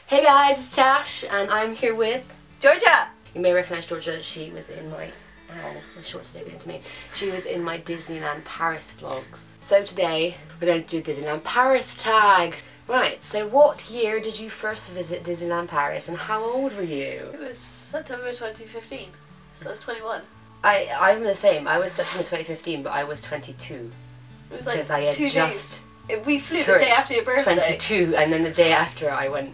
Hey guys, it's Tash, and I'm here with Georgia! You may recognise Georgia. She was in my... Ow, my shorts are digging into me. She was in my Disneyland Paris vlogs. So today, we're going to do Disneyland Paris Tag. Right, so what year did you first visit Disneyland Paris, and how old were you? It was September 2015, so I was 21. I'm the same. I was September 2015, but I was 22. It was like I had 2 just days. We flew the day after your birthday. 22, and then the day after I went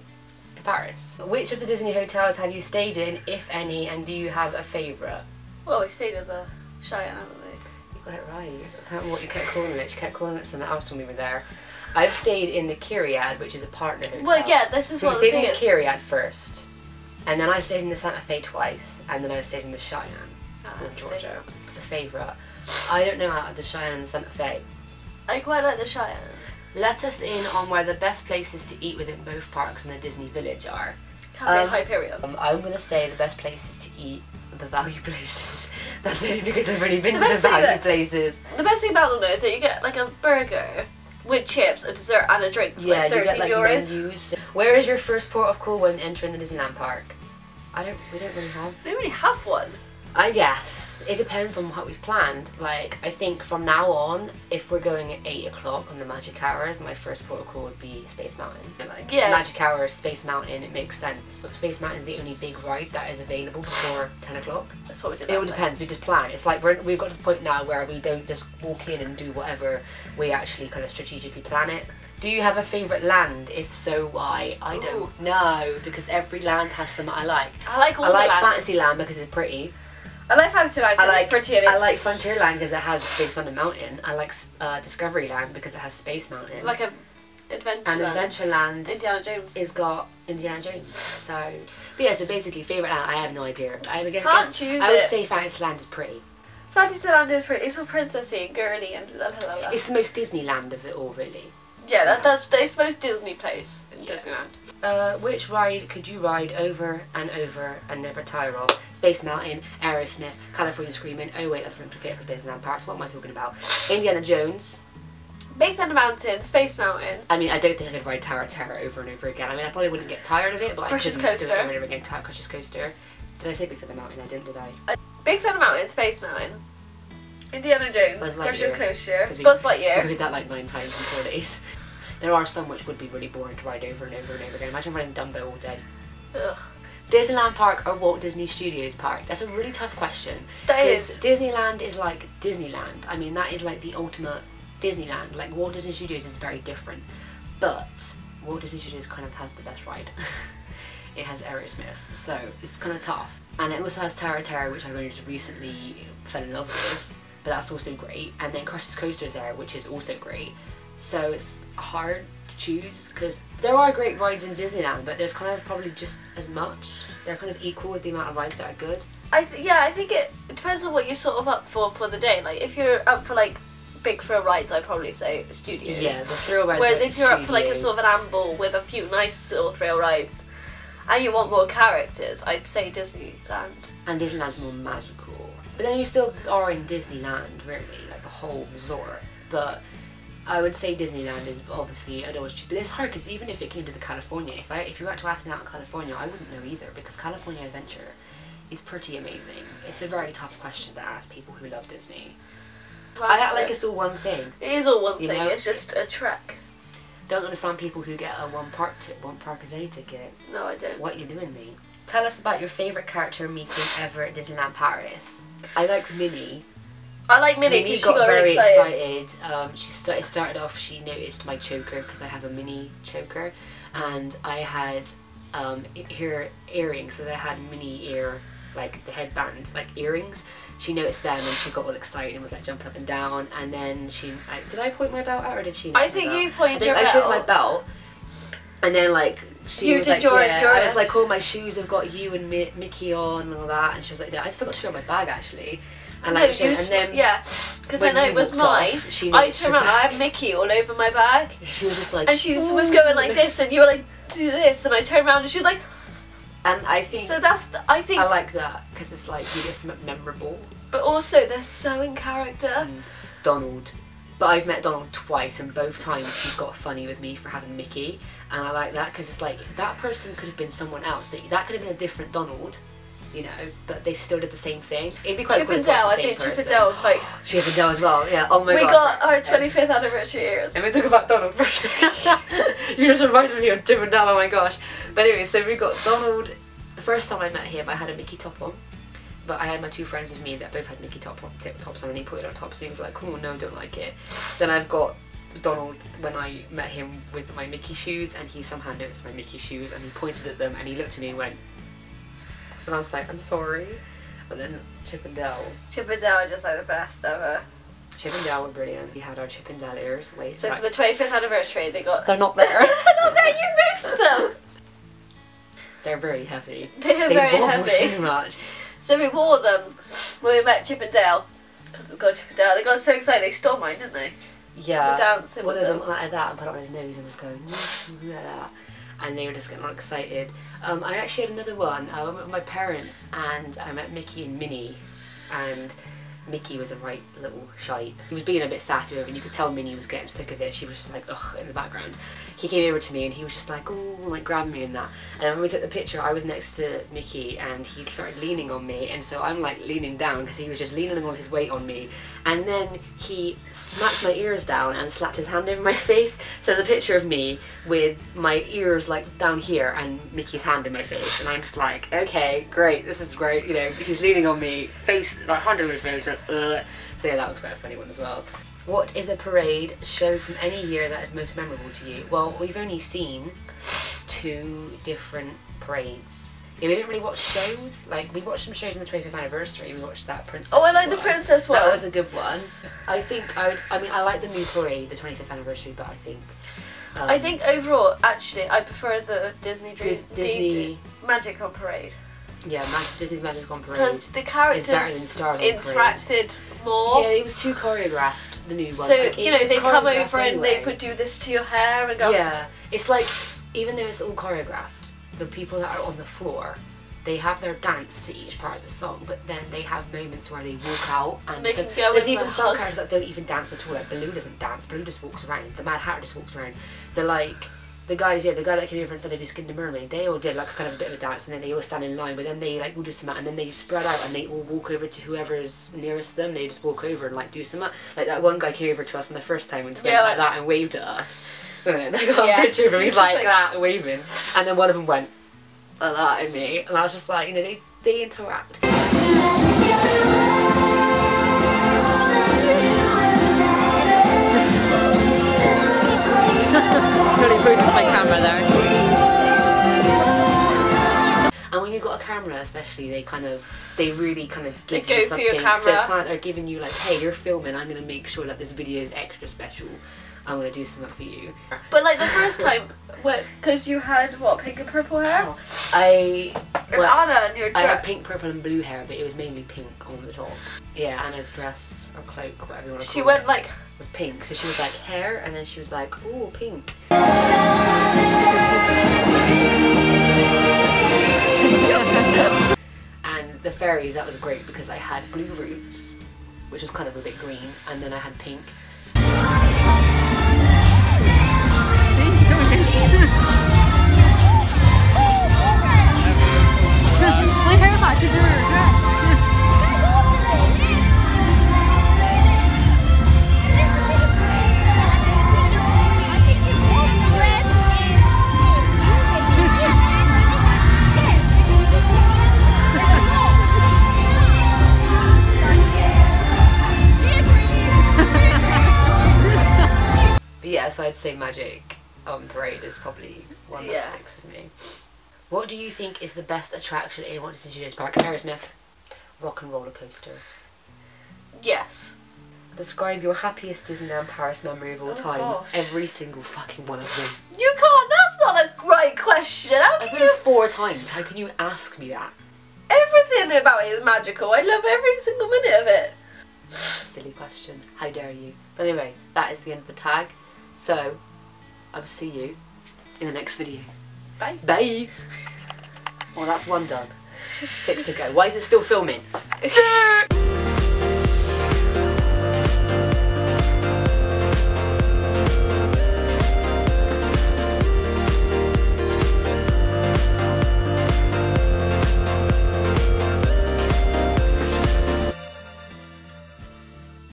to Paris. Which of the Disney hotels have you stayed in, if any, and do you have a favourite? Well, we stayed at the Cheyenne, haven't we? You got it right. I can't remember what you kept calling it. You kept calling it something else when we were there. I've stayed in the Kyriad, which is a partner hotel. Well, yeah, this is what the thing is. We stayed in the Kyriad first, and then I stayed in the Santa Fe twice, and then I stayed in the Cheyenne with Georgia. It's the favourite. I don't know out of the Cheyenne and Santa Fe. I quite like the Cheyenne. Let us in on where the best places to eat within both parks and the Disney Village are. Hyperion. I'm going to say the best places to eat the value places. That's only because I've already been to the value places. The best thing about them though is that you get like a burger with chips, a dessert and a drink for like 13 you get like euros. menus. Where is your first port of call when entering the Disneyland park? We don't really have. They don't really have one. I guess. It depends on what we've planned. Like, I think from now on, if we're going at 8 o'clock on the Magic Hours, my first port of call would be Space Mountain. Like, yeah. Magic Hours, Space Mountain, it makes sense. Space Mountain is the only big ride that is available before 10 o'clock. That's what we did It all depends, we just plan. It's like we've got to the point now where we don't just walk in and do whatever, we actually kind of strategically plan it. Do you have a favourite land? If so, why? I don't know, because every land has something I like. I like all the lands. Fantasyland because it's pretty. I like Fantasyland because it's pretty and it's... I like Frontierland because it has Big Thunder Mountain. I like Discoveryland because it has Space Mountain. Like Adventureland. And Adventureland Indiana Jones. It's got Indiana Jones. So, but yeah, so basically favourite land, I have no idea. I would say Fantasyland is pretty. Fantasyland is pretty. It's all princessy and girly and la la la. It's the most Disneyland of it all, really. Yeah, that's the most Disney place in Disneyland. Which ride could you ride over and never tire of? Space Mountain, Aerosmith, California Screaming. Oh wait, that's something fit for Disneyland Paris. What am I talking about? Indiana Jones. Big Thunder Mountain, Space Mountain. I mean, I don't think I could ride Tower of Terror over and over again. I mean, I probably wouldn't get tired of it, but Crush's I couldn't do Coaster. it over and over again. Crush's Coaster. Did I say Big Thunder Mountain? I didn't, did I? Big Thunder Mountain, Space Mountain, Indiana Jones, Crush's Coaster, Buzz Lightyear. We heard that like 9 times in 4 days. There are some which would be really boring to ride over and over and over again. Imagine running Dumbo all day. Ugh. Disneyland Park or Walt Disney Studios Park? That's a really tough question. That is. Disneyland is like Disneyland. I mean, that is like the ultimate Disneyland. Like, Walt Disney Studios is very different. But Walt Disney Studios kind of has the best ride. It has Aerosmith, so it's kind of tough. And it also has Tower of Terror, which I only just recently fell in love with. But that's also great. And then Crush's Coaster's there, which is also great. So it's hard to choose because there are great rides in Disneyland, but there's kind of probably just as much. They're kind of equal with the amount of rides that are good. I think it depends on what you're sort of up for the day. Like if you're up for like big thrill rides, I'd probably say studios. Yeah, the thrill rides. Whereas if you're up for like a sort of an amble with a few nice little thrill rides, and you want more characters, I'd say Disneyland. And Disneyland's more magical. But then you still are in Disneyland, really, like the whole resort. But I would say Disneyland is obviously, I'd always choose, but it's hard because even if it came to the California, if you were to ask me out in California, I wouldn't know either because California Adventure is pretty amazing. It's a very tough question to ask people who love Disney. I act like it's all one thing. It is all one thing, know? It's just a trek. Don't understand people who get a one park a day ticket. No, I don't. What you doing, me? Tell us about your favourite character meeting ever at Disneyland Paris. I like Minnie. I like Minnie because she got very excited. She started off, she noticed my choker because I have a mini choker, and I had her earrings, so they had mini ear, like the headband, like earrings. She noticed them and she got all excited and was like jumping up and down, and then did I point my belt out or did she? I think you pointed your belt. I showed my belt, and then like she was like, I was like, oh, my shoes have got you and Mickey on and all that, and she was like, yeah, I forgot to show my bag actually. And like, because then it was mine. I turned around, I had Mickey all over my bag. She was just like, and she was going like this, and you were like, do this, and I turned around and she was like, and I think so. I like that because it's like you get something memorable. But also they're so in character. Donald. But I've met Donald twice, and both times he's got funny with me for having Mickey. And I like that because it's like that person could have been someone else. That could have been a different Donald, you know, but they still did the same thing. It'd be quite Chip cool and if it Dale, was I the same think Chip and person. Dale was like... Chip and Dale as well, yeah. Oh my god. We got our 25th anniversary years. And we talk about Donald first. You just reminded me of Chip and Dale, oh my gosh. But anyway, so we got Donald. The first time I met him, I had a Mickey top on. But I had my two friends with me that both had Mickey tops on, and he put it on top, so he was like, oh no, don't like it. Then I've got Donald when I met him with my Mickey shoes, and he somehow noticed my Mickey shoes, and he pointed at them, and he looked at me and went, and I was like, I'm sorry. And then Chip and Dale. Chip and Dale are just like the best ever. Chip and Dale were brilliant. We had our Chip and Dale ears. Wait, so for the 25th anniversary, they got... They're not there. They're not there, you moved them! They're very heavy. They are very wobble heavy. so much. So we wore them when we met Chip and Dale. Because we got Chip and Dale. They got so excited, they stole mine, didn't they? Yeah. We were dancing One with of them. them like that and put it on his nose and was going like that. And they were just getting all excited. I actually had another one. I went with my parents and I met Mickey and Minnie. And Mickey was a right little shite. He was being a bit sassy with her, and you could tell Minnie was getting sick of it. She was just like, ugh, in the background. He came over to me and he was just like, oh, like grabbing me and that. And when we took the picture, I was next to Mickey and he started leaning on me, and so I'm like leaning down because he was just leaning all his weight on me. And then he smacked my ears down and slapped his hand over my face. So there's a picture of me with my ears like down here and Mickey's hand in my face, and I'm just like, okay, great, this is great, you know, he's leaning on me, face, like hand in my face, like, ugh. So yeah, that was quite a funny one as well. What is a parade show from any year that is most memorable to you? Well, we've only seen 2 different parades. Yeah, we didn't really watch shows. Like, we watched some shows on the 25th anniversary. We watched that Princess Oh, I like one. the Princess one. That was a good one. I think I mean, I like the new parade, the 25th anniversary, but I think overall, actually, I prefer the Disney Disney Magic on Parade. Yeah, Disney's Magic on Parade. Because the is better than characters Stars on Parade. interacted more. Yeah, it was too choreographed, the new one. So, like, you know, they come choreographed over and anyway. they could do this to your hair and go... Yeah, it's like, even though it's all choreographed, the people that are on the floor, they have their dance to each part of the song, but then they have moments where they walk out and They so can go there's in even the some hug. characters that don't even dance at all. Like Baloo doesn't dance, Baloo just walks around. The Mad Hatter just walks around. They're like, the guys, yeah, the guy that came over and said he skinned a mermaid, they all did like kind of a bit of a dance, and then they all stand in line, but then they like all do some, and then they spread out and they all walk over to whoever's nearest them. They just walk over and like do some, like that one guy came over to us on the first time and went like that and waved at us. And I got a picture of him, he's like that, waving, and then one of them went like that at me, and I was just like, you know, they interact. Really boosted my camera there. And when you've got a camera especially, they really kind of give go you for something. your camera. So it's kind of like they're giving you like, hey, you're filming, I'm going to make sure that this video is extra special. I'm going to do something for you. But like the first time, because you had, what, pink and purple hair? Oh, Anna and your dress. I had pink, purple and blue hair, but it was mainly pink on the top. Yeah, Anna's dress or cloak, whatever you want to call it. She went like... was pink, so she was like hair, and then she was like, ooh, pink. And the fairies, that was great because I had blue roots, which was kind of a bit green, and then I had pink. So I'd say Magic on Parade is probably one that sticks with me. What do you think is the best attraction in Walt Disney Studios Park? Aerosmith, Rock and Roller Coaster. Yes. Describe your happiest Disneyland Paris memory of all time. Gosh. Every single fucking one of them. You can't, that's not a great question. How I've can been you... 4 times, how can you ask me that? Everything about it is magical. I love every single minute of it. Silly question, how dare you. But anyway, that is the end of the tag. So, I will see you in the next video. Bye. Bye! Well, that's 1 done. 6 to go. Why is it still filming?